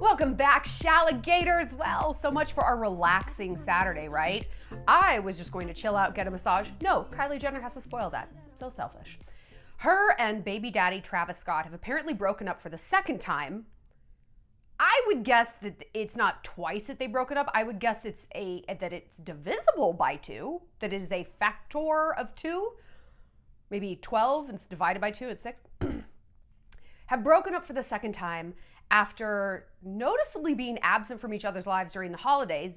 Welcome back, Shalligators. Well, so much for our relaxing Saturday, right? I was just going to chill out, get a massage. No, Kylie Jenner has to spoil that. So selfish. Her and baby daddy Travis Scott have apparently broken up for the second time. I would guess that it's not twice that they've broken up. I would guess that it's divisible by 2, that it is a factor of 2. Maybe 12 and divided by 2 it's 6. Have broken up for the second time after noticeably being absent from each other's lives during the holidays.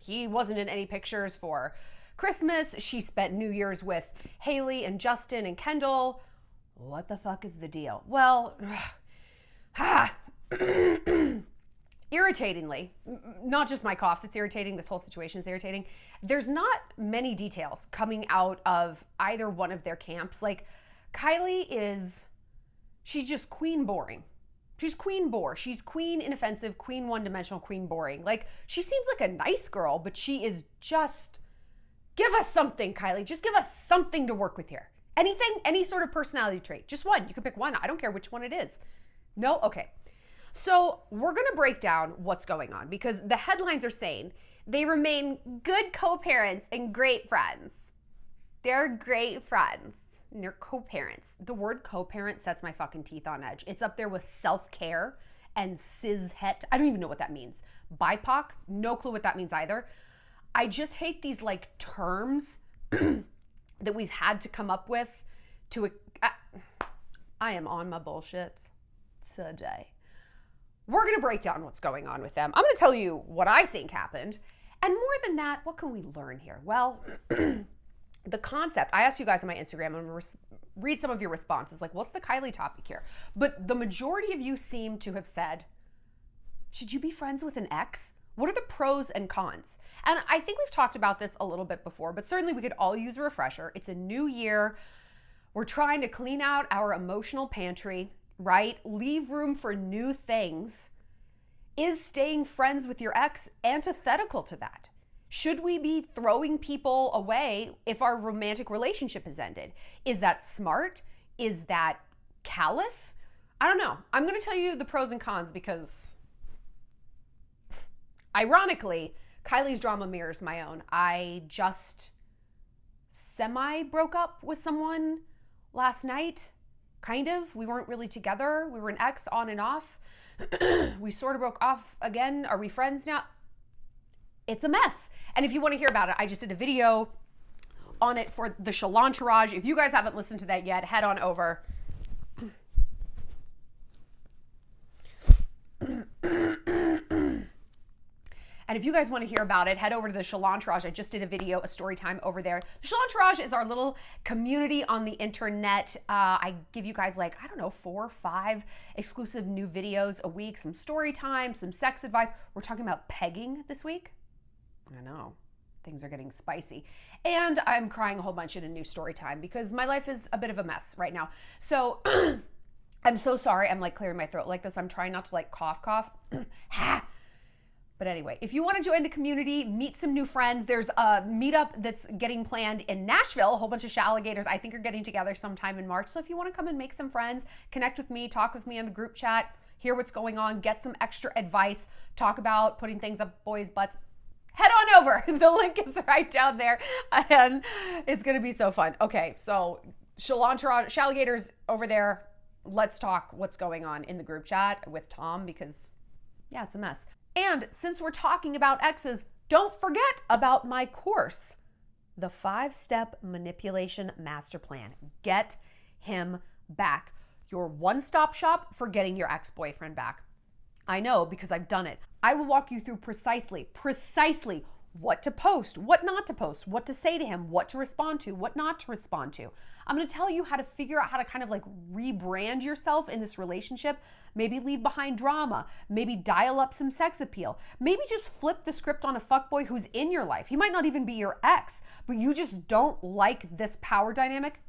He wasn't in any pictures for Christmas. She spent New Year's with Hailey and Justin and Kendall. What the fuck is the deal? Well, irritatingly, not just my cough that's irritating, this whole situation is irritating. There's not many details coming out of either one of their camps. Like, she's just queen boring. She's queen bore. She's queen inoffensive, queen one-dimensional, queen boring. Like, she seems like a nice girl, but she is just, give us something, Kylie. Just give us something to work with here. Anything, any sort of personality trait. Just one. You can pick one. I don't care which one it is. No? Okay. So we're going to break down what's going on because the headlines are saying they remain good co-parents and great friends. They're great friends. And they're co-parents. The word co-parent sets my fucking teeth on edge. It's up there with self-care and cishet. I don't even know what that means. BIPOC, no clue what that means either. I just hate these like terms that we've had to come up with to, I am on my bullshit today. We're gonna break down what's going on with them. I'm gonna tell you what I think happened. And more than that, what can we learn here? Well, the concept, I asked you guys on my Instagram, I'm gonna read some of your responses, like what's the Kylie topic here? But the majority of you seem to have said, should you be friends with an ex? What are the pros and cons? And I think we've talked about this a little bit before, but certainly we could all use a refresher. It's a new year. We're trying to clean out our emotional pantry, right? Leave room for new things. Is staying friends with your ex antithetical to that? Should we be throwing people away if our romantic relationship has ended? Is that smart? Is that callous? I don't know. I'm going to tell you the pros and cons because, ironically, Kylie's drama mirrors my own. I just semi-broke up with someone last night. Kind of. We weren't really together. We were an ex on and off. We sort of broke off again. Are we friends now? It's a mess. And if you want to hear about it, I just did a video on it for the Shallon Entourage. If you guys haven't listened to that yet, head on over. And if you guys want to hear about it, head over to the Shallon Entourage. I just did a video, a story time over there. The Shallon Entourage is our little community on the internet. I give you guys 4 or 5 exclusive new videos a week, some story time, some sex advice. We're talking about pegging this week. I know, things are getting spicy. And I'm crying a whole bunch in a new story time because my life is a bit of a mess right now. So I'm so sorry. I'm clearing my throat like this. I'm trying not to cough. But anyway, if you want to join the community, meet some new friends, there's a meetup that's getting planned in Nashville. A whole bunch of Shalligators I think are getting together sometime in March. So if you want to come and make some friends, connect with me, talk with me in the group chat, hear what's going on, get some extra advice, talk about putting things up boys' butts, head on over. The link is right down there and it's going to be so fun. Okay, so Shalligators over there, let's talk what's going on in the group chat with Tom because, yeah, it's a mess. And since we're talking about exes, don't forget about my course, the 5-Step Manipulation Master Plan. Get him back. Your one-stop shop for getting your ex-boyfriend back. I know because I've done it. I will walk you through precisely what to post, what not to post, what to say to him, what to respond to, what not to respond to. I'm going to tell you how to figure out how to kind of rebrand yourself in this relationship, maybe leave behind drama, maybe dial up some sex appeal, maybe just flip the script on a fuckboy who's in your life. He might not even be your ex, but you just don't like this power dynamic.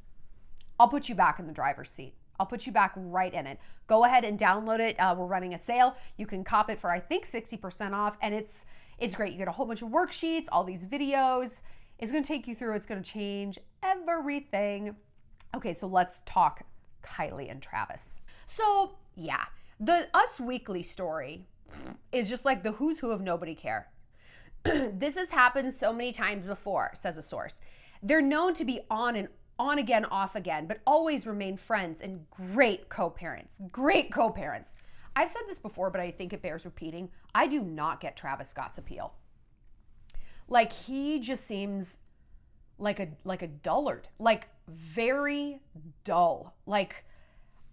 I'll put you back in the driver's seat. I'll put you back right in it. Go ahead and download it. We're running a sale. You can cop it for, I think, 60% off. And it's great. You get a whole bunch of worksheets, all these videos. It's going to take you through. It's going to change everything. Okay, so let's talk Kylie and Travis. So yeah, the Us Weekly story is just like the who's who of nobody care. This has happened so many times before, says a source. They're known to be on again, off again, but always remain friends and great co-parents. Great co-parents. I've said this before, but I think it bears repeating. I do not get Travis Scott's appeal. Like, he just seems like a dullard, like very dull. Like,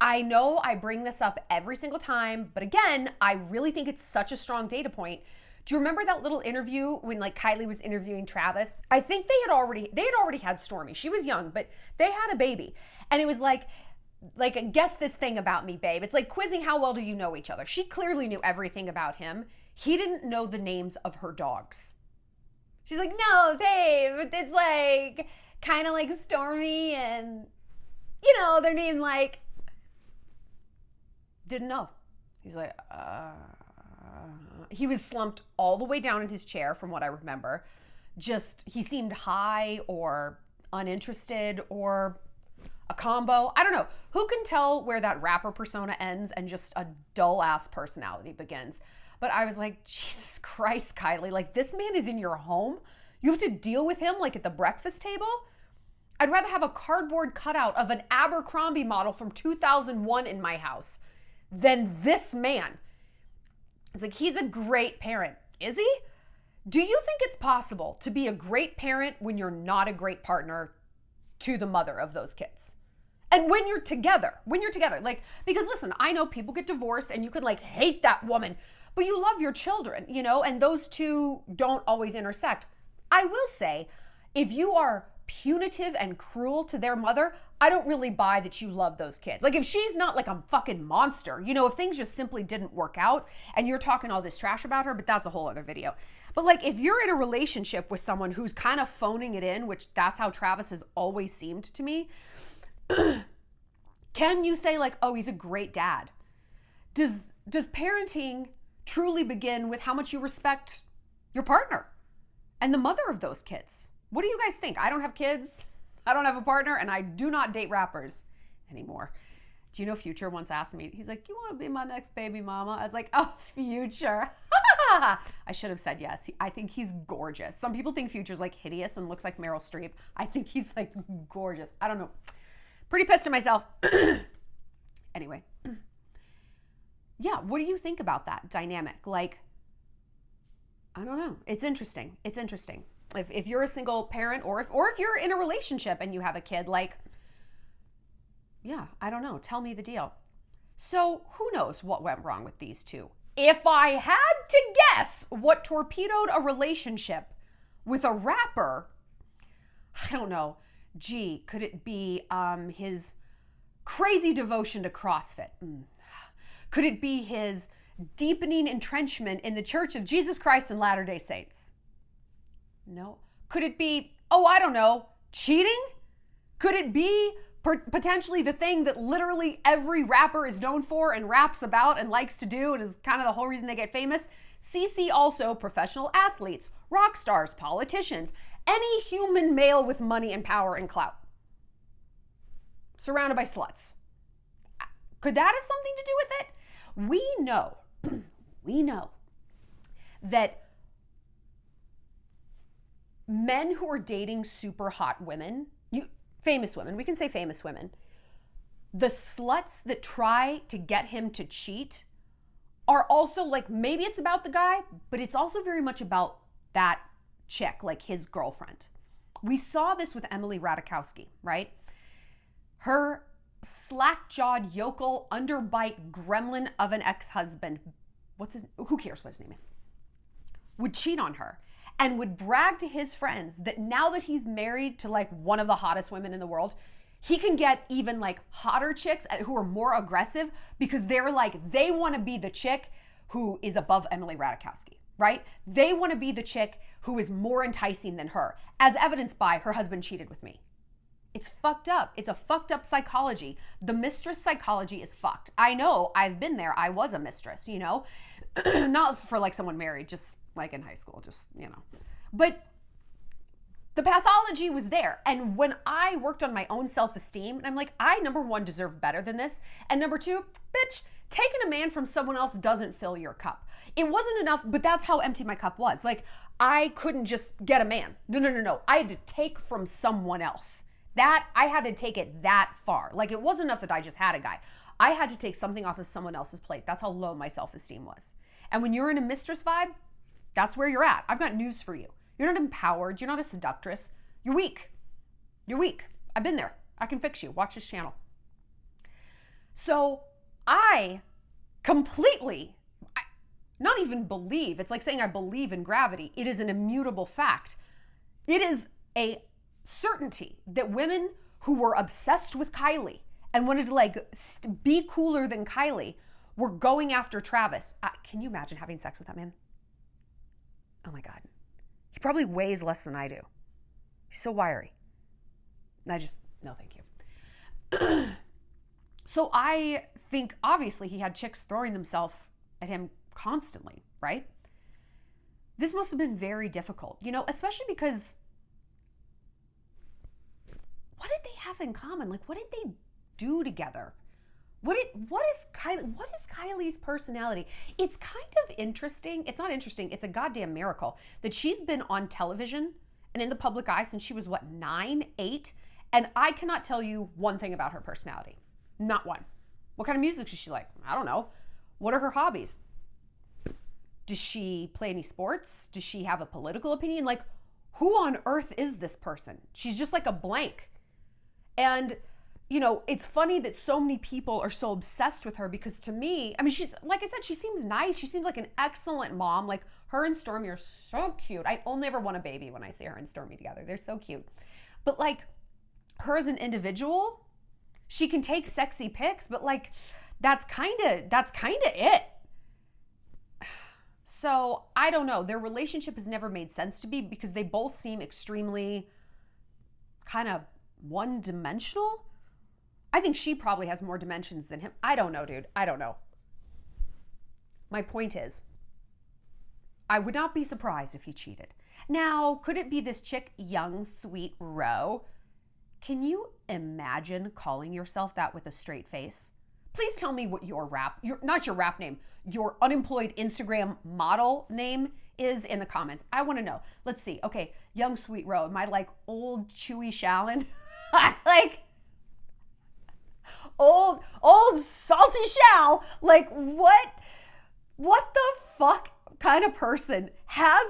I know I bring this up every single time, but again, I really think it's such a strong data point. Do you remember that little interview when like Kylie was interviewing Travis? I think they had already had Stormy. She was young, but they had a baby. And it was like, guess this thing about me, babe. It's like quizzing how well do you know each other. She clearly knew everything about him. He didn't know the names of her dogs. She's like, no, babe, it's like kind of like Stormy and, you know, their name like, didn't know. He's like, he was slumped all the way down in his chair from what I remember. Just, he seemed high or uninterested or a combo. I don't know. Who can tell where that rapper persona ends and just a dull ass personality begins? But I was like, Jesus Christ, Kylie, like this man is in your home. You have to deal with him like at the breakfast table. I'd rather have a cardboard cutout of an Abercrombie model from 2001 in my house than this man. It's like, he's a great parent. Is he? Do you think it's possible to be a great parent when you're not a great partner to the mother of those kids? And when you're together, like, because listen, I know people get divorced and you could like hate that woman, but you love your children, you know, and those two don't always intersect. I will say, if you are punitive and cruel to their mother, I don't really buy that you love those kids. Like if she's not like a fucking monster, you know, if things just simply didn't work out and you're talking all this trash about her, but that's a whole other video. But like if you're in a relationship with someone who's kind of phoning it in, which that's how Travis has always seemed to me, can you say like, oh, he's a great dad? Does parenting truly begin with how much you respect your partner and the mother of those kids? What do you guys think? I don't have kids, I don't have a partner, and I do not date rappers anymore. Do you know Future once asked me, he's like, you want to be my next baby mama? I was like, oh, Future. I should have said yes. I think he's gorgeous. Some people think Future's like hideous and looks like Meryl Streep. I think he's like gorgeous. I don't know. Pretty pissed at myself. Anyway. Yeah, what do you think about that dynamic? Like, I don't know. It's interesting. It's interesting. If you're a single parent or if you're in a relationship and you have a kid, like, yeah, I don't know. Tell me the deal. So who knows what went wrong with these two? If I had to guess what torpedoed a relationship with a rapper, I don't know. Gee, could it be his crazy devotion to CrossFit? Could it be his deepening entrenchment in the Church of Jesus Christ and Latter-day Saints? No. Could it be, oh, I don't know, cheating? Could it be potentially the thing that literally every rapper is known for and raps about and likes to do and is kind of the whole reason they get famous? CC also professional athletes, rock stars, politicians, any human male with money and power and clout. Surrounded by sluts. Could that have something to do with it? We know that men who are dating super hot women, famous women, we can say famous women, the sluts that try to get him to cheat are also like, maybe it's about the guy, but it's also very much about that chick, like his girlfriend. We saw this with Emily Ratajkowski, right? Her slack-jawed, yokel, underbite gremlin of an ex-husband, who cares what his name is, would cheat on her and would brag to his friends that now that he's married to like one of the hottest women in the world, he can get even like hotter chicks who are more aggressive because they're like, they want to be the chick who is above Emily Ratajkowski, right? They want to be the chick who is more enticing than her, as evidenced by her husband cheated with me. It's fucked up. It's a fucked up psychology. The mistress psychology is fucked. I know, I've been there. I was a mistress, you know, not for like someone married, just like in high school, just, you know. But The pathology was there. And when I worked on my own self-esteem, and I'm like, I, number one, deserve better than this. And number two, bitch, taking a man from someone else doesn't fill your cup. It wasn't enough, but that's how empty my cup was. Like, I couldn't just get a man. No. I had to take from someone else. That, I had to take it that far. Like, it wasn't enough that I just had a guy. I had to take something off of someone else's plate. That's how low my self-esteem was. And when you're in a mistress vibe, that's where you're at. I've got news for you. You're not empowered. You're not a seductress. You're weak. You're weak. I've been there. I can fix you. Watch this channel. So I completely, not even believe, it's like saying I believe in gravity. It is an immutable fact. It is a certainty that women who were obsessed with Kylie and wanted to like be cooler than Kylie were going after Travis. Can you imagine having sex with that man? Oh my God. He probably weighs less than I do. He's so wiry. No, thank you. So I think obviously he had chicks throwing themselves at him constantly, right? This must have been very difficult, especially because what did they have in common? Like, what did they do together? What is Kylie's personality? It's kind of interesting. It's not interesting. It's a goddamn miracle that she's been on television and in the public eye since she was 9, 8. And I cannot tell you one thing about her personality. Not one. What kind of music does she like? I don't know. What are her hobbies? Does she play any sports? Does she have a political opinion? Like, who on earth is this person? She's just like a blank. And it's funny that so many people are so obsessed with her because to me, she's, like I said, she seems nice. She seems like an excellent mom. Like, her and Stormi are so cute. I only ever want a baby when I see her and Stormi together. They're so cute. But like, her as an individual, she can take sexy pics, but like, that's kind of it. So I don't know. Their relationship has never made sense to me because they both seem extremely kind of one-dimensional. I think she probably has more dimensions than him. I don't know, dude. I don't know. My point is, I would not be surprised if he cheated. Now, could it be this chick, young, sweet Ro? Can you imagine calling yourself that with a straight face? Please tell me what not your rap name, your unemployed Instagram model name is in the comments. I want to know. Let's see. Okay, young, sweet Ro. Am I like old, chewy Shallon? Like old salty Shal. Like, what the fuck kind of person has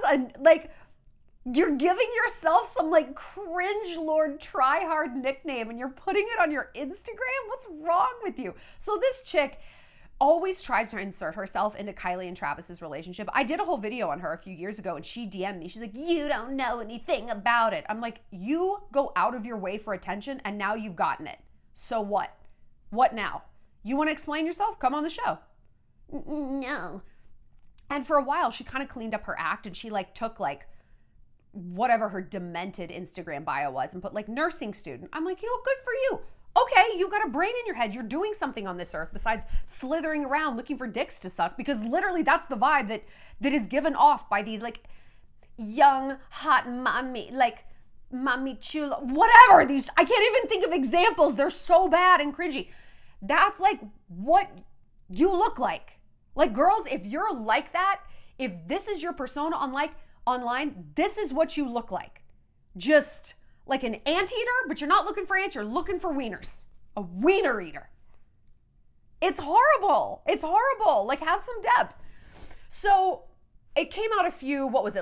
you're giving yourself some like cringe Lord try hard nickname and you're putting it on your Instagram? What's wrong with you? So this chick always tries to insert herself into Kylie and Travis's relationship. I did a whole video on her a few years ago and she DM'd me. She's like, you don't know anything about it. I'm like, you go out of your way for attention and now you've gotten it. So what? What now? You want to explain yourself? Come on the show. No. And for a while, she kind of cleaned up her act and she like took like whatever her demented Instagram bio was and put like nursing student. I'm like, good for you. Okay, you got a brain in your head. You're doing something on this earth besides slithering around looking for dicks to suck, because literally that's the vibe that is given off by these like young, hot mommy, like mommy chula, whatever. These, I can't even think of examples. They're so bad and cringy. That's like what you look like. Like, girls, if you're like that, if this is your persona online, this is what you look like. Just like an anteater, but you're not looking for ants, you're looking for wieners. A wiener eater. It's horrible. It's horrible. Like, have some depth. So it came out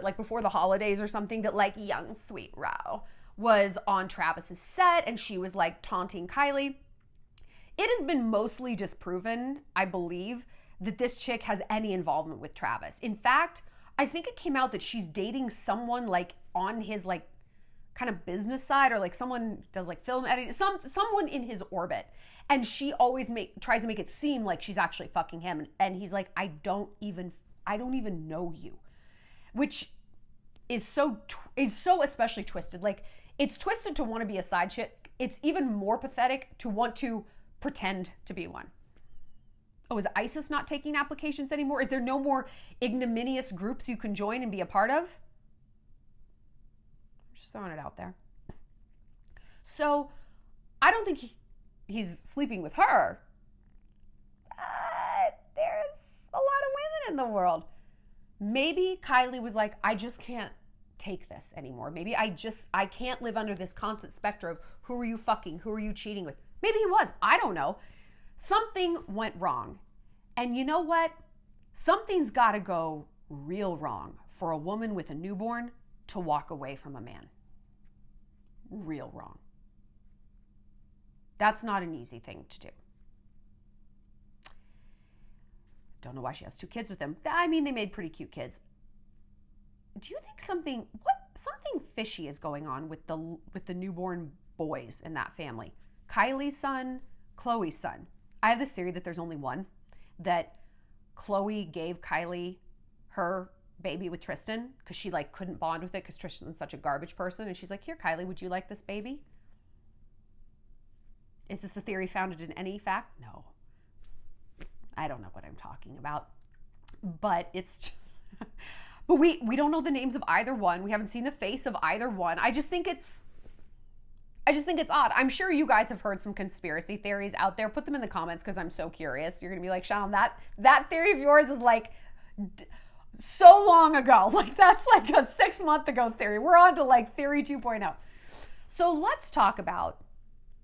like before the holidays or something, that like young sweet Ro was on Travis's set and she was like taunting Kylie. It has been mostly disproven, I believe, that this chick has any involvement with Travis. In fact, I think it came out that she's dating someone like on his like kind of business side, or like someone does like film editing, someone in his orbit. And she always tries to make it seem like she's actually fucking him. And he's like, I don't even know you, which is so especially twisted. Like, it's twisted to want to be a side chick. It's even more pathetic to want to pretend to be one. Oh, is ISIS not taking applications anymore? Is there no more ignominious groups you can join and be a part of? Just throwing it out there. So I don't think he's sleeping with her. There's a lot of women in the world. Maybe Kylie was like, I just can't take this anymore. Maybe I can't live under this constant specter of who are you fucking, who are you cheating with? Maybe he was. I don't know. Something went wrong. And you know what? Something's got to go real wrong for a woman with a newborn to walk away from a man. Real wrong. That's not an easy thing to do. Don't know why she has 2 kids with him. I mean, they made pretty cute kids. Do you think something fishy is going on with the newborn boys in that family? Kylie's son, Khloe's son. I have this theory that there's only one, that Khloe gave Kylie her baby with Tristan because she like couldn't bond with it because Tristan's such a garbage person, and she's like, here, Kylie, would you like this baby? Is this a theory founded in any fact? No. I don't know what I'm talking about, but it's, but we don't know the names of either one. We haven't seen the face of either one. I just think it's odd. I'm sure you guys have heard some conspiracy theories out there. Put them in the comments because I'm so curious. You're gonna be like, Shallon, that theory of yours is like so long ago. Like that's like a 6-month ago theory. We're on to like theory 2.0. So let's talk about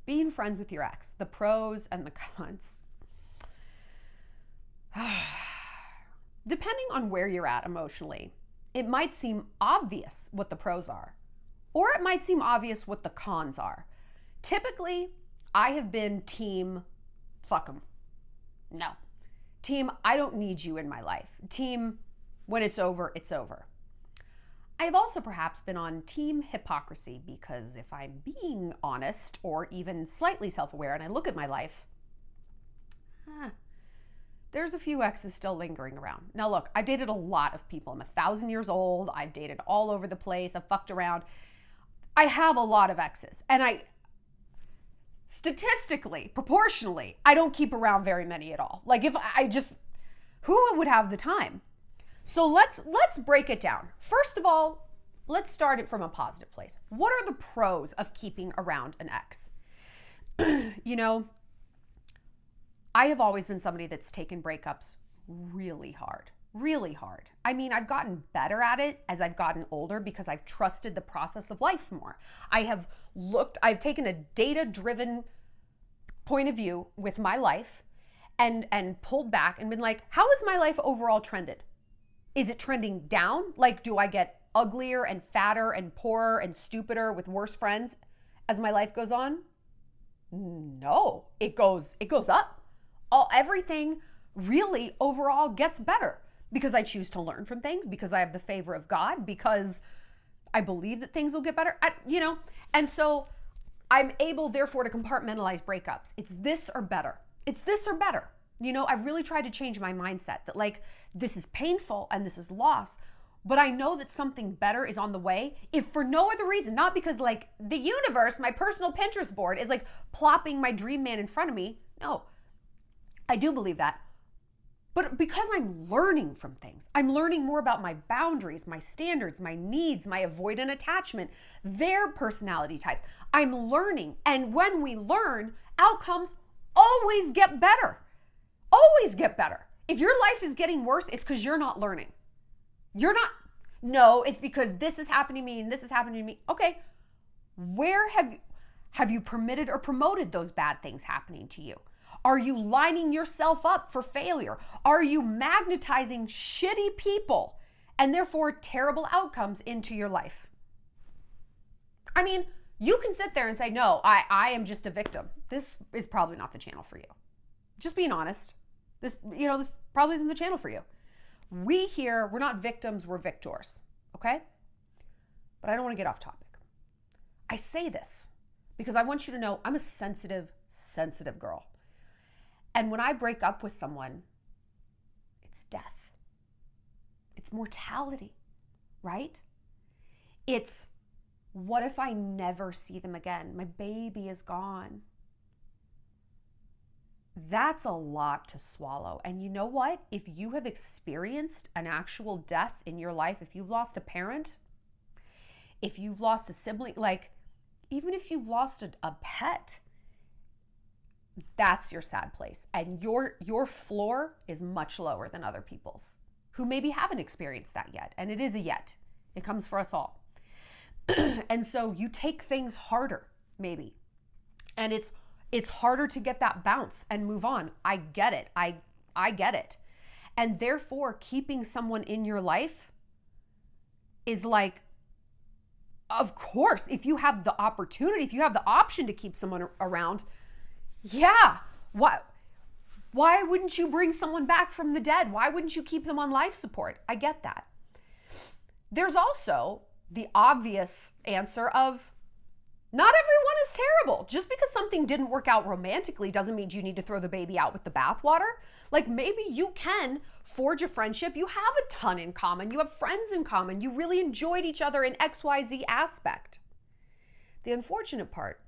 being friends with your ex, the pros and the cons. Depending on where you're at emotionally, it might seem obvious what the pros are, or it might seem obvious what the cons are. Typically, I have been team fuck 'em. No. Team, I don't need you in my life. Team, when it's over, it's over. I have also perhaps been on team hypocrisy because if I'm being honest or even slightly self-aware and I look at my life, there's a few exes still lingering around. Now look, I've dated a lot of people. I'm 1,000 years old. I've dated all over the place. I've fucked around. I have a lot of exes. And statistically, proportionally, I don't keep around very many at all. Like who would have the time? So let's break it down. First of all, let's start it from a positive place. What are the pros of keeping around an ex? You know, I have always been somebody that's taken breakups really hard, really hard. I mean, I've gotten better at it as I've gotten older because I've trusted the process of life more. I've taken a data-driven point of view with my life and pulled back and been like, how has my life overall trended? Is it trending down? Like, do I get uglier and fatter and poorer and stupider with worse friends as my life goes on? No, it goes up. Everything really overall gets better because I choose to learn from things, because I have the favor of God, because I believe that things will get better, and so I'm able therefore to compartmentalize breakups. It's this or better. It's this or better. You know, I've really tried to change my mindset that like, this is painful and this is loss, but I know that something better is on the way, if for no other reason, not because like the universe, my personal Pinterest board is like plopping my dream man in front of me. No, I do believe that. But because I'm learning from things, I'm learning more about my boundaries, my standards, my needs, my avoidant attachment, their personality types. I'm learning. And when we learn, outcomes always get better. Always get better. If your life is getting worse, it's because you're not learning. No, it's because this is happening to me and this is happening to me. Okay, where have you permitted or promoted those bad things happening to you? Are you lining yourself up for failure? Are you magnetizing shitty people and therefore terrible outcomes into your life? I mean, you can sit there and say, no, I am just a victim. This is probably not the channel for you. Just being honest. This probably isn't the channel for you. We're not victims, we're victors, okay? But I don't want to get off topic. I say this because I want you to know I'm a sensitive girl. And when I break up with someone, it's death. It's mortality, right? It's, what if I never see them again? My baby is gone. That's a lot to swallow. And you know what? If you have experienced an actual death in your life, if you've lost a parent, if you've lost a sibling, like even if you've lost a pet, that's your sad place. And your floor is much lower than other people's who maybe haven't experienced that yet. And it is a yet. It comes for us all. And so you take things harder, maybe. And it's harder to get that bounce and move on. I get it. I get it. And therefore, keeping someone in your life is like, of course, if you have the opportunity, if you have the option to keep someone around, yeah, why wouldn't you bring someone back from the dead? Why wouldn't you keep them on life support? I get that. There's also the obvious answer of not everyone is terrible. Just because something didn't work out romantically doesn't mean you need to throw the baby out with the bathwater. Like maybe you can forge a friendship. You have a ton in common. You have friends in common. You really enjoyed each other in XYZ aspect. The unfortunate part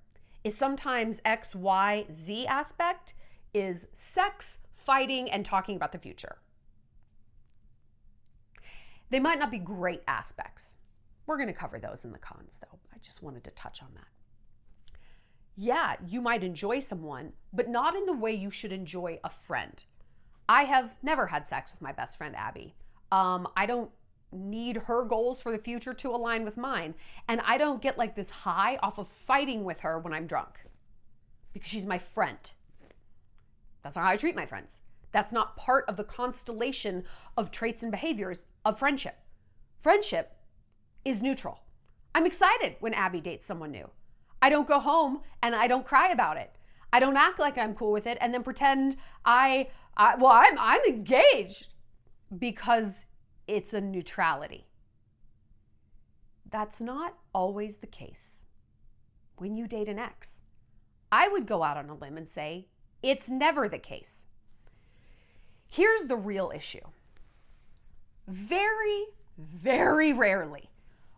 is sometimes XYZ aspect is sex, fighting, and talking about the future. They might not be great aspects. We're going to cover those in the cons, though. I just wanted to touch on that. Yeah, you might enjoy someone, but not in the way you should enjoy a friend. I have never had sex with my best friend, Abby. I don't need her goals for the future to align with mine. And I don't get like this high off of fighting with her when I'm drunk because she's my friend. That's not how I treat my friends. That's not part of the constellation of traits and behaviors of friendship. Friendship is neutral. I'm excited when Abby dates someone new. I don't go home and I don't cry about it. I don't act like I'm cool with it and then pretend I'm engaged because it's a neutrality. That's not always the case when you date an ex. I would go out on a limb and say it's never the case. Here's the real issue. Very, very rarely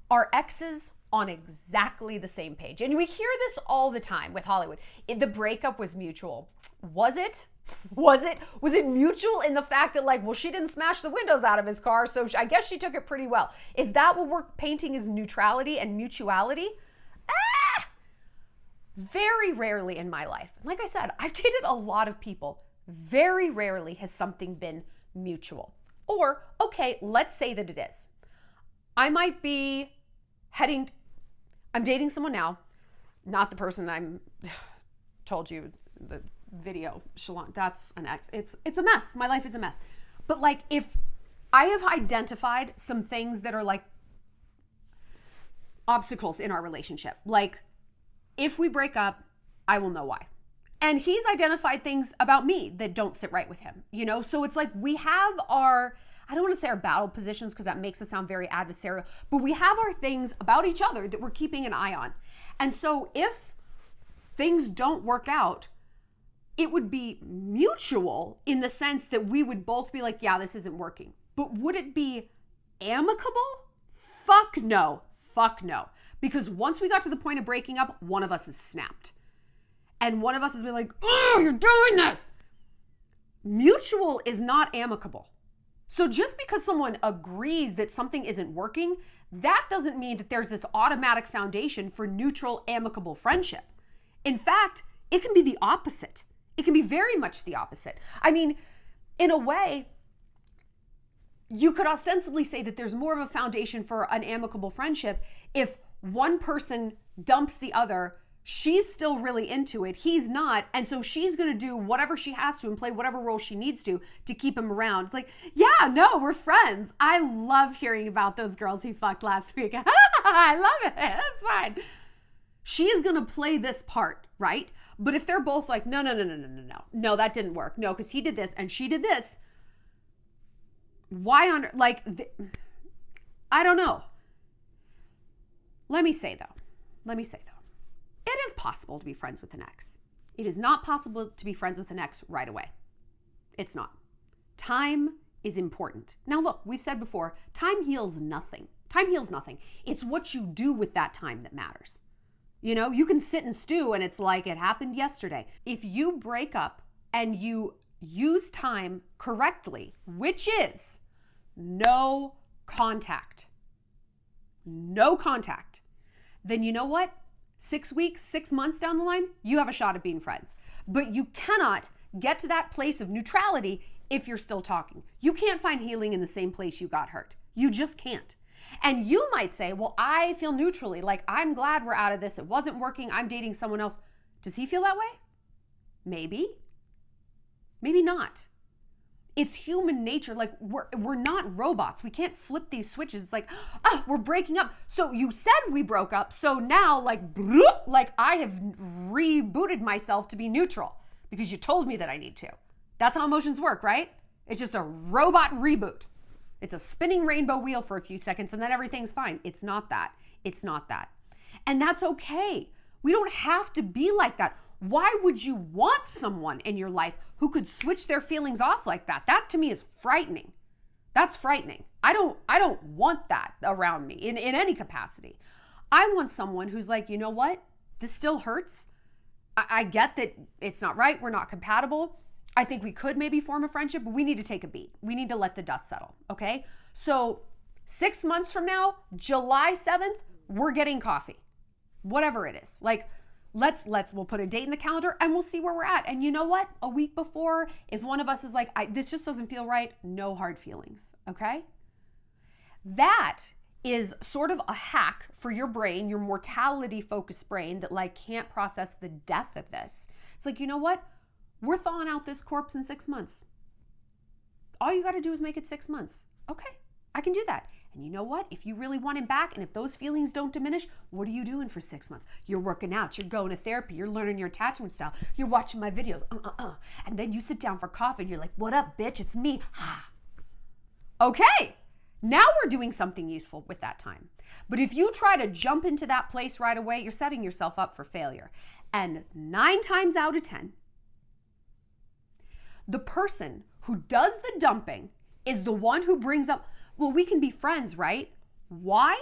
are exes on exactly the same page. And we hear this all the time with Hollywood. The breakup was mutual. Was it? Was it mutual in the fact that like, well, she didn't smash the windows out of his car, so I guess she took it pretty well. Is that what we're painting as neutrality and mutuality? Very rarely in my life. Like I said, I've dated a lot of people. Very rarely has something been mutual. Or, okay, let's say that it is. I might be I'm dating someone now, not the person I'm told you the video, Shallon, that's an ex. It's a mess. My life is a mess. But like if I have identified some things that are like obstacles in our relationship, like if we break up, I will know why. And he's identified things about me that don't sit right with him, you know? So it's like we have I don't want to say our battle positions because that makes us sound very adversarial, but we have our things about each other that we're keeping an eye on. And so if things don't work out, it would be mutual in the sense that we would both be like, yeah, this isn't working. But would it be amicable? Fuck no. Fuck no. Because once we got to the point of breaking up, one of us has snapped. And one of us has been like, oh, you're doing this. Mutual is not amicable. So just because someone agrees that something isn't working, that doesn't mean that there's this automatic foundation for neutral, amicable friendship. In fact, it can be the opposite. It can be very much the opposite. I mean, in a way, you could ostensibly say that there's more of a foundation for an amicable friendship if one person dumps the other. She's still really into it. He's not. And so she's going to do whatever she has to and play whatever role she needs to keep him around. It's like, yeah, no, we're friends. I love hearing about those girls he fucked last week. I love it. That's fine. She is going to play this part, right? But if they're both like, no, that didn't work. No, because he did this and she did this. Why on, like, I don't know. Let me say though, it is possible to be friends with an ex. It is not possible to be friends with an ex right away. It's not. Time is important. Now look, we've said before, time heals nothing. Time heals nothing. It's what you do with that time that matters. You know, you can sit and stew and it's like it happened yesterday. If you break up and you use time correctly, which is no contact, no contact, then you know what? 6 weeks, 6 months down the line, you have a shot at being friends. But you cannot get to that place of neutrality if you're still talking. You can't find healing in the same place you got hurt. You just can't. And you might say, well, I feel neutrally, like I'm glad we're out of this. It wasn't working. I'm dating someone else. Does he feel that way? Maybe. Maybe not. It's human nature. Like we're not robots. We can't flip these switches. It's like, we're breaking up. So you said we broke up. So now like I have rebooted myself to be neutral because you told me that I need to. That's how emotions work, right? It's just a robot reboot. It's a spinning rainbow wheel for a few seconds and then everything's fine. It's not that. It's not that. And that's okay. We don't have to be like that. Why would you want someone in your life who could switch their feelings off like that? That to me is frightening. That's frightening. I don't want that around me in any capacity. I want someone who's like, you know what? This still hurts. I get that it's not right. We're not compatible. I think we could maybe form a friendship, but we need to take a beat. We need to let the dust settle, okay? So 6 months from now, July 7th, we're getting coffee. Whatever it is. Like, we'll put a date in the calendar and we'll see where we're at. And you know what? A week before, if one of us is like, this just doesn't feel right, no hard feelings, okay? That is sort of a hack for your brain, your mortality-focused brain that like can't process the death of this. It's like, you know what? We're thawing out this corpse in 6 months. All you got to do is make it 6 months. Okay, I can do that. And you know what? If you really want him back and if those feelings don't diminish, what are you doing for 6 months? You're working out, you're going to therapy, you're learning your attachment style, you're watching my videos, And then you sit down for coffee and you're like, what up, bitch? It's me. Okay, now we're doing something useful with that time. But if you try to jump into that place right away, you're setting yourself up for failure. And 9 times out of 10, the person who does the dumping is the one who brings up, well, we can be friends, right? Why?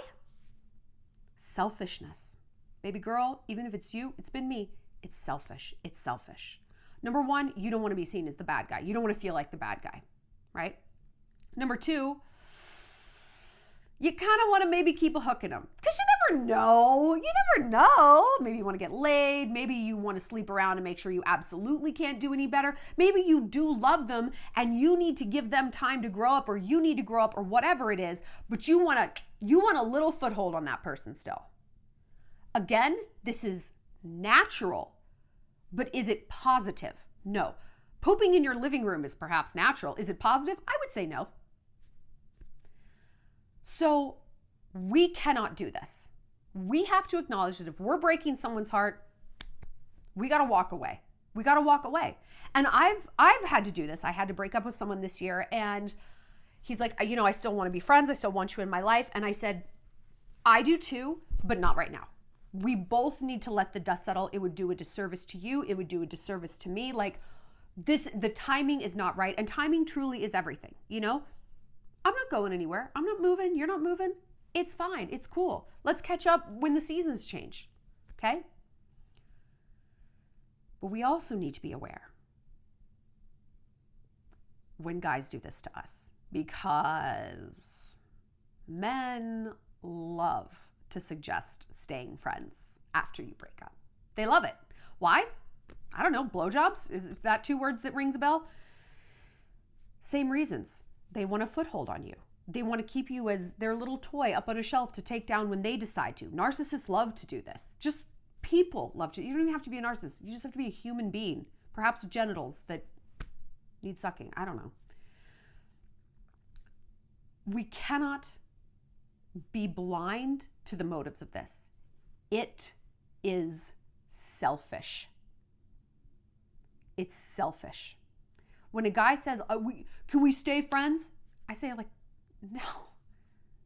Selfishness. Baby girl, even if it's you, it's been me. It's selfish. It's selfish. Number one, you don't want to be seen as the bad guy. You don't want to feel like the bad guy, right? Number two, you kind of want to maybe keep a hook in them because you never know. You never know. Maybe you want to get laid. Maybe you want to sleep around and make sure you absolutely can't do any better. Maybe you do love them and you need to give them time to grow up or you need to grow up or whatever it is, but you want a little foothold on that person still. Again, this is natural, but is it positive? No. Pooping in your living room is perhaps natural. Is it positive? I would say no. So we cannot do this. We have to acknowledge that if we're breaking someone's heart, we got to walk away. We got to walk away. And I've had to do this. I had to break up with someone this year and he's like, you know, I still want to be friends. I still want you in my life. And I said, I do too, but not right now. We both need to let the dust settle. It would do a disservice to you. It would do a disservice to me. Like the timing is not right. And timing truly is everything, you know? I'm not going anywhere. I'm not moving. You're not moving. It's fine. It's cool. Let's catch up when the seasons change. Okay? But we also need to be aware when guys do this to us because men love to suggest staying friends after you break up. They love it. Why? I don't know. Blowjobs? Is that 2 words that rings a bell? Same reasons. They want a foothold on you. They want to keep you as their little toy up on a shelf to take down when they decide to. Narcissists love to do this. Just people love to. You don't even have to be a narcissist. You just have to be a human being, perhaps with genitals that need sucking. I don't know. We cannot be blind to the motives of this. It is selfish. It's selfish. When a guy says, can we stay friends? I say like,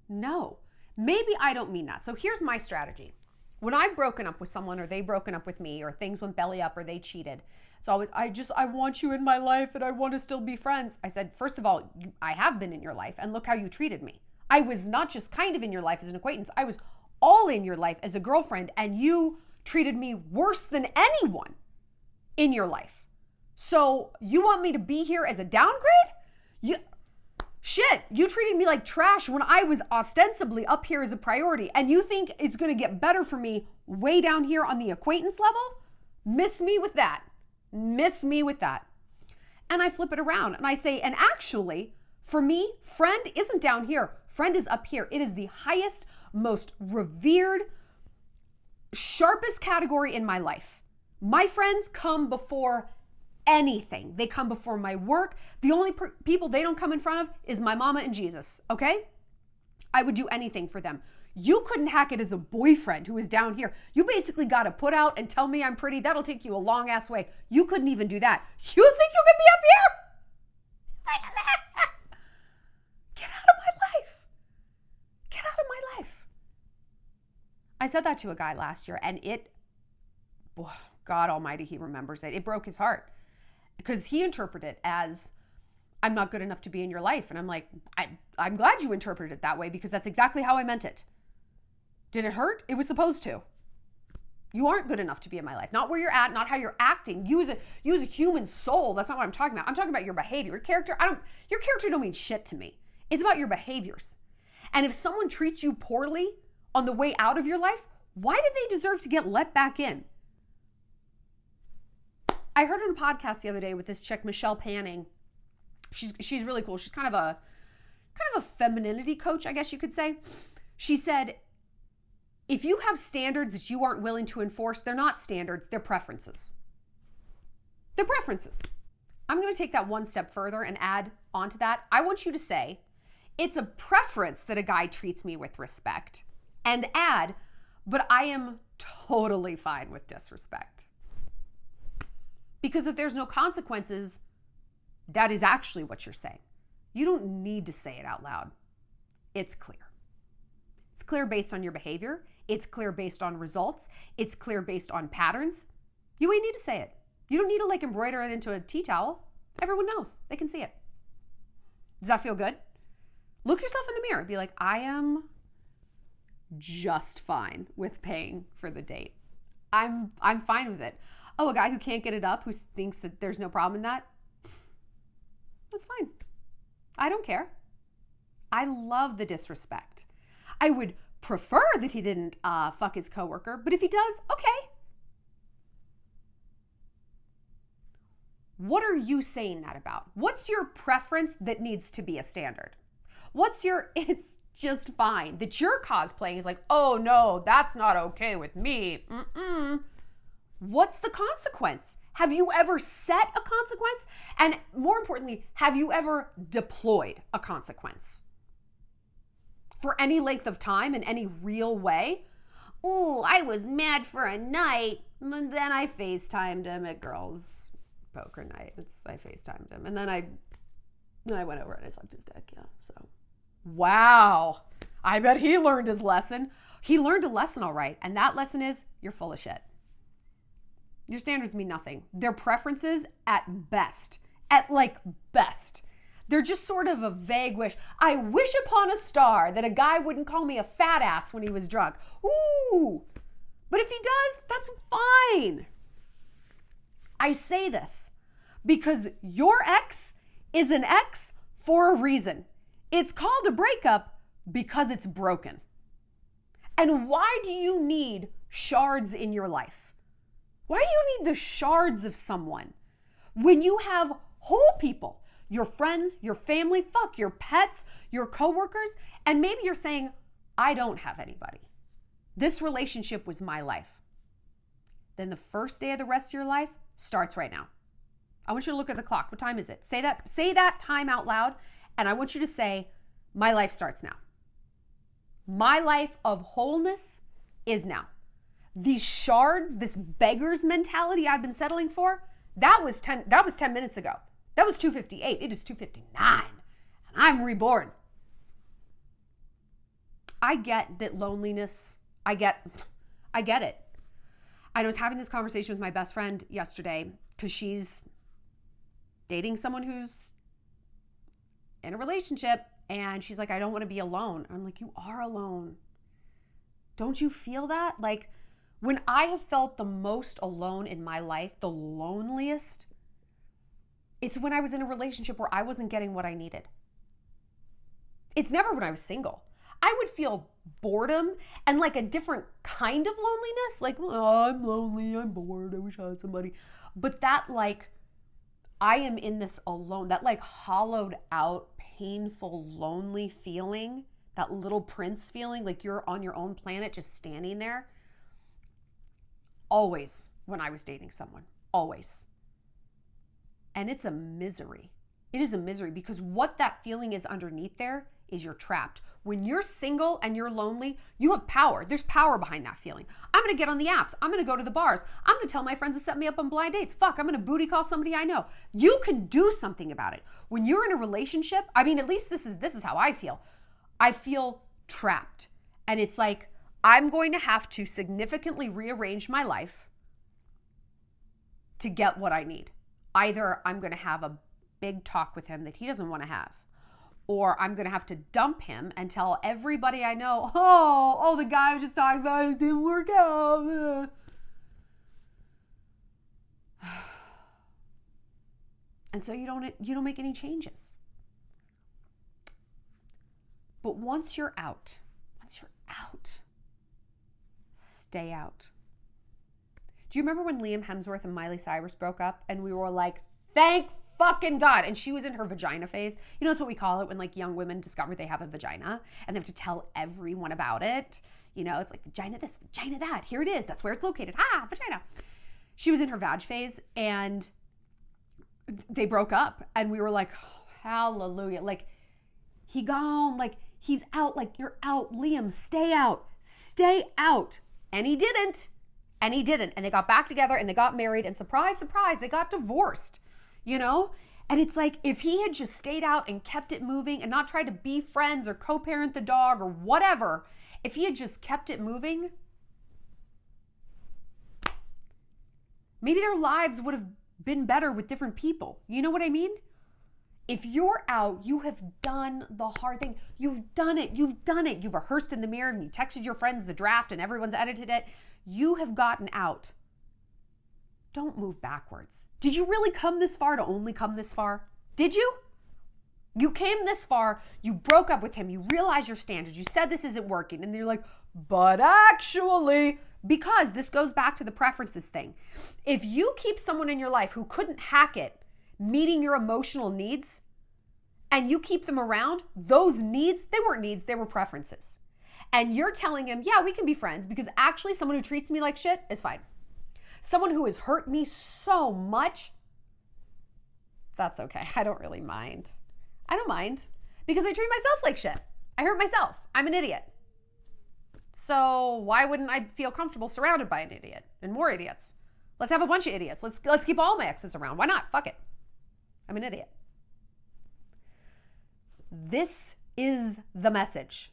no. Maybe I don't mean that. So here's my strategy. When I've broken up with someone or they've broken up with me or things went belly up or they cheated, it's always, I want you in my life and I want to still be friends. I said, first of all, I have been in your life and look how you treated me. I was not just kind of in your life as an acquaintance. I was all in your life as a girlfriend and you treated me worse than anyone in your life. So you want me to be here as a downgrade? Shit, you treated me like trash when I was ostensibly up here as a priority, and you think it's gonna get better for me way down here on the acquaintance level? Miss me with that. Miss me with that. And I flip it around and I say, and actually, for me, friend isn't down here. Friend is up here. It is the highest, most revered, sharpest category in my life. My friends come before anything. They come before my work. The only people they don't come in front of is my mama and Jesus, okay? I would do anything for them. You couldn't hack it as a boyfriend who is down here. You basically got to put out and tell me I'm pretty. That'll take you a long ass way. You couldn't even do that. You think you could be up here? Get out of my life. Get out of my life. I said that to a guy last year, and God almighty, he remembers it. It broke his heart because he interpreted it as, I'm not good enough to be in your life. And I'm like, I'm glad you interpreted it that way because that's exactly how I meant it. Did it hurt? It was supposed to. You aren't good enough to be in my life. Not where you're at, not how you're acting. You as a human soul. That's not what I'm talking about. I'm talking about your behavior. Your character don't mean shit to me. It's about your behaviors. And if someone treats you poorly on the way out of your life, why do they deserve to get let back in? I heard on a podcast the other day with this chick, Michelle Panning. She's really cool. She's kind of a femininity coach, I guess you could say. She said, if you have standards that you aren't willing to enforce, they're not standards, they're preferences. They're preferences. I'm going to take that one step further and add on to that. I want you to say, it's a preference that a guy treats me with respect, and add, but I am totally fine with disrespect. Because if there's no consequences, that is actually what you're saying. You don't need to say it out loud. It's clear. It's clear based on your behavior. It's clear based on results. It's clear based on patterns. You ain't need to say it. You don't need to embroider it into a tea towel. Everyone knows. They can see it. Does that feel good? Look yourself in the mirror. Be like, I am just fine with paying for the date. I'm fine with it. Oh, a guy who can't get it up, who thinks that there's no problem in that? That's fine. I don't care. I love the disrespect. I would prefer that he didn't fuck his coworker, but if he does, okay. What are you saying that about? What's your preference that needs to be a standard? It's just fine that you're cosplaying is like, oh no, that's not okay with me. What's the consequence? Have you ever set a consequence? And more importantly, have you ever deployed a consequence? For any length of time in any real way? Oh, I was mad for a night, and then I FaceTimed him at girls' poker night. I FaceTimed him, and then I went over and I sucked his dick, yeah, so. Wow, I bet he learned his lesson. He learned a lesson all right, and that lesson is you're full of shit. Your standards mean nothing. They're preferences at best. Best. They're just sort of a vague wish. I wish upon a star that a guy wouldn't call me a fat ass when he was drunk. Ooh. But if he does, that's fine. I say this because your ex is an ex for a reason. It's called a breakup because it's broken. And why do you need shards in your life? Why do you need the shards of someone when you have whole people, your friends, your family, fuck, your pets, your coworkers, and maybe you're saying, I don't have anybody. This relationship was my life. Then the first day of the rest of your life starts right now. I want you to look at the clock. What time is it? Say that time out loud, and I want you to say, my life starts now. My life of wholeness is now. These shards, this beggar's mentality I've been settling for, that was 10 minutes ago. That was 2:58. It is 2:59. And I'm reborn. I get that loneliness, I get it. I was having this conversation with my best friend yesterday because she's dating someone who's in a relationship, and she's like, I don't want to be alone. I'm like, you are alone. Don't you feel that? Like, when I have felt the most alone in my life, the loneliest, it's when I was in a relationship where I wasn't getting what I needed. It's never when I was single. I would feel boredom and like a different kind of loneliness. Like, oh, I'm lonely, I'm bored, I wish I had somebody. But that like, I am in this alone, that like hollowed out, painful, lonely feeling, that Little Prince feeling, like you're on your own planet just standing there. Always when I was dating someone, always. And it's a misery. It is a misery because what that feeling is underneath there is you're trapped. When you're single and you're lonely, you have power. There's power behind that feeling. I'm going to get on the apps. I'm going to go to the bars. I'm going to tell my friends to set me up on blind dates. Fuck, I'm going to booty call somebody I know. You can do something about it. When you're in a relationship, I mean, at least this is how I feel. I feel trapped. And it's like, I'm going to have to significantly rearrange my life to get what I need. Either I'm going to have a big talk with him that he doesn't want to have, or I'm going to have to dump him and tell everybody I know, oh, the guy I was just talking about, it didn't work out. And so you don't make any changes. But once you're out, stay out. Do you remember when Liam Hemsworth and Miley Cyrus broke up and we were like, thank fucking God. And she was in her vagina phase. You know, that's what we call it when like young women discover they have a vagina and they have to tell everyone about it. You know, it's like vagina this, vagina that. Here it is. That's where it's located. Ah, vagina. She was in her vag phase and they broke up and we were like, oh, hallelujah. Like he gone, like he's out, like you're out. Liam, stay out, stay out. And he didn't. And they got back together and they got married and surprise, surprise, they got divorced. You know? And it's like, if he had just stayed out and kept it moving and not tried to be friends or co-parent the dog or whatever, if he had just kept it moving, maybe their lives would have been better with different people. You know what I mean? If you're out, you have done the hard thing. You've done it. You've rehearsed in the mirror and you texted your friends the draft and everyone's edited it. You have gotten out. Don't move backwards. Did you really come this far to only come this far? Did you? You came this far, you broke up with him, you realized your standards, you said this isn't working, and you're like, but actually, because this goes back to the preferences thing. If you keep someone in your life who couldn't hack it, meeting your emotional needs, and you keep them around, those needs, they weren't needs, they were preferences. And you're telling him, yeah, we can be friends because actually someone who treats me like shit is fine. Someone who has hurt me so much, that's okay. I don't really mind. I don't mind because I treat myself like shit. I hurt myself. I'm an idiot. So why wouldn't I feel comfortable surrounded by an idiot and more idiots? Let's have a bunch of idiots. Let's keep all my exes around. Why not? Fuck it. I'm an idiot. This is the message.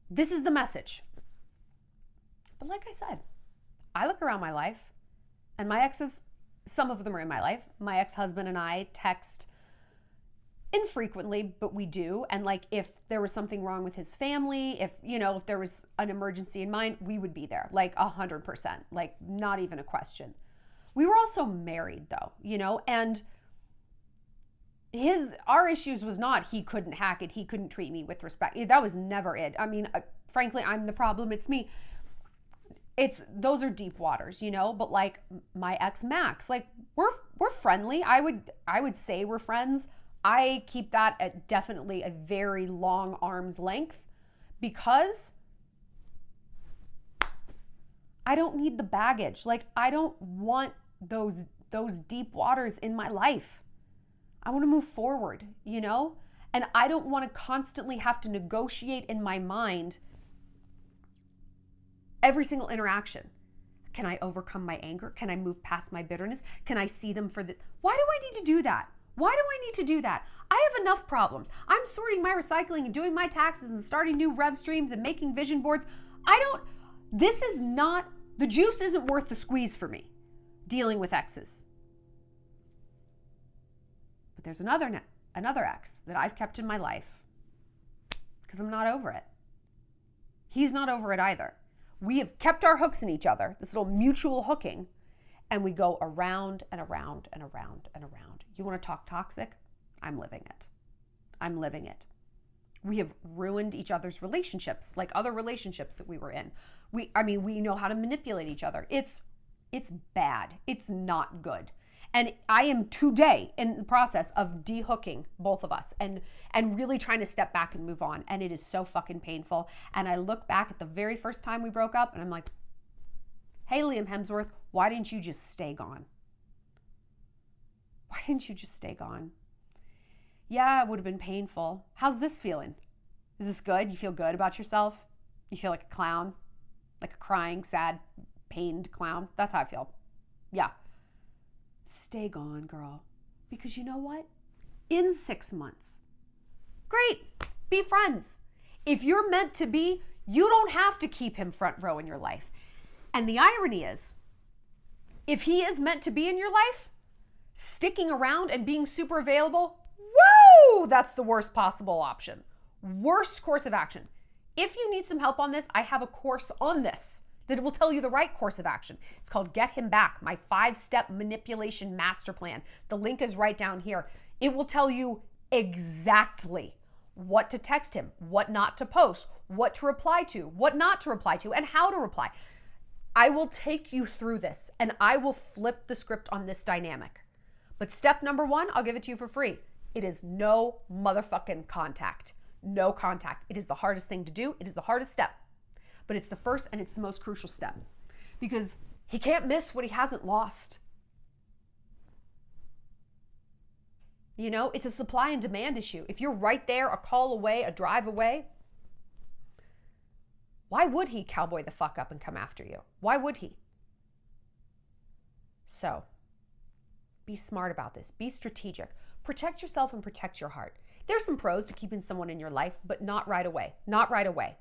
This is the message. But like I said, I look around my life and my exes, some of them are in my life. My ex-husband and I text infrequently, but we do. And like, if there was something wrong with his family, if there was an emergency in mine, we would be there, like 100%, like not even a question. We were also married though, and our issues was not, he couldn't hack it. He couldn't treat me with respect. That was never it. I mean, frankly, I'm the problem. It's me. Those are deep waters, but like my ex Max, like we're friendly. I would say we're friends. I keep that at definitely a very long arm's length because I don't need the baggage. Like I don't want those deep waters in my life. I want to move forward, and I don't want to constantly have to negotiate in my mind every single interaction. Can I overcome my anger? Can I move past my bitterness? Can I see them for this? Why do I need to do that? Why do I need to do that? I have enough problems. I'm sorting my recycling and doing my taxes and starting new rev streams and making vision boards. The juice isn't worth the squeeze for me dealing with exes. But there's another ex that I've kept in my life because I'm not over it. He's not over it either. We have kept our hooks in each other, this little mutual hooking, and we go around and around and around and around. You want to talk toxic? I'm living it. We have ruined each other's relationships, like other relationships that we were in. We know how to manipulate each other. It's bad. It's not good. And I am today in the process of de-hooking both of us and really trying to step back and move on. And it is so fucking painful. And I look back at the very first time we broke up and I'm like, hey, Liam Hemsworth, why didn't you just stay gone? Why didn't you just stay gone? Yeah, it would have been painful. How's this feeling? Is this good? You feel good about yourself? You feel like a clown? Like a crying, sad, pained clown? That's how I feel. Yeah. Stay gone, girl. Because you know what? In 6 months, great, be friends. If you're meant to be, you don't have to keep him front row in your life. And the irony is, if he is meant to be in your life, sticking around and being super available, whoa, that's the worst possible option. Worst course of action. If you need some help on this, I have a course on this that will tell you the right course of action. It's called Get Him Back, my 5-step manipulation master plan. The link is right down here. It will tell you exactly what to text him, what not to post, what to reply to, what not to reply to, and how to reply. I will take you through this and I will flip the script on this dynamic. But step number 1, I'll give it to you for free. It is no motherfucking contact. No contact. It is the hardest thing to do. It is the hardest step. But it's the first and it's the most crucial step because he can't miss what he hasn't lost. You know, it's a supply and demand issue. If you're right there, a call away, a drive away, why would he cowboy the fuck up and come after you? Why would he? So, be smart about this. Be strategic. Protect yourself and protect your heart. There's some pros to keeping someone in your life, but not right away. Not right away.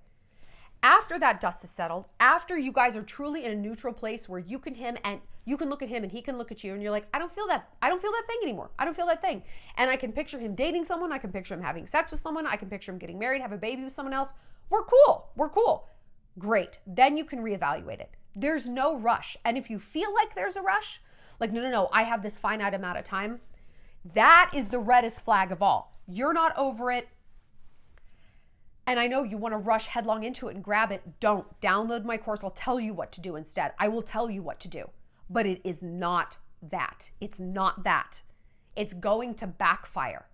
After that dust is settled, after you guys are truly in a neutral place where you can look at him and he can look at you and you're like, I don't feel that thing anymore. I don't feel that thing. And I can picture him dating someone. I can picture him having sex with someone. I can picture him getting married, have a baby with someone else. We're cool. Great. Then you can reevaluate it. There's no rush. And if you feel like there's a rush, like, no, I have this finite amount of time, that is the reddest flag of all. You're not over it. And I know you want to rush headlong into it and grab it. Don't. Download my course. I'll tell you what to do instead. I will tell you what to do. But it is not that. It's not that. It's going to backfire.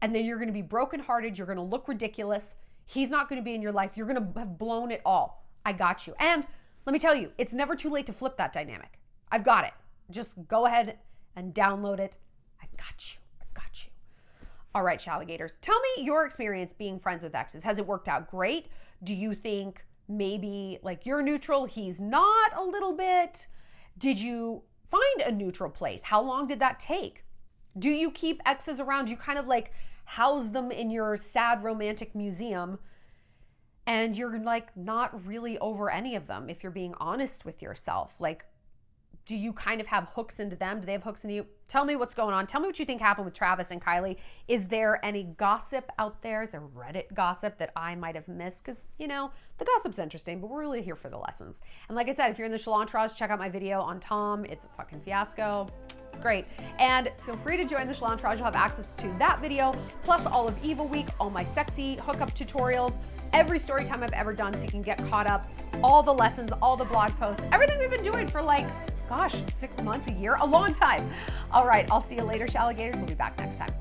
And then you're going to be brokenhearted. You're going to look ridiculous. He's not going to be in your life. You're going to have blown it all. I got you. And let me tell you, it's never too late to flip that dynamic. I've got it. Just go ahead and download it. I got you. All right, Shalligators, tell me your experience being friends with exes. Has it worked out great? Do you think maybe like you're neutral, he's not a little bit? Did you find a neutral place? How long did that take? Do you keep exes around? You kind of like house them in your sad romantic museum and you're like not really over any of them if you're being honest with yourself. Like, do you kind of have hooks into them? Do they have hooks into you? Tell me what's going on. Tell me what you think happened with Travis and Kylie. Is there any gossip out there? Is there Reddit gossip that I might have missed? Because, you know, the gossip's interesting, but we're really here for the lessons. And like I said, if you're in the Shallon, check out my video on Tom. It's a fucking fiasco. It's great. And feel free to join the Shallon. You'll have access to that video, plus all of Evil Week, all my sexy hookup tutorials, every story time I've ever done so you can get caught up, all the lessons, all the blog posts, everything we've been doing for like, gosh, 6 months, a year, a long time. All right, I'll see you later, Shalligators. We'll be back next time.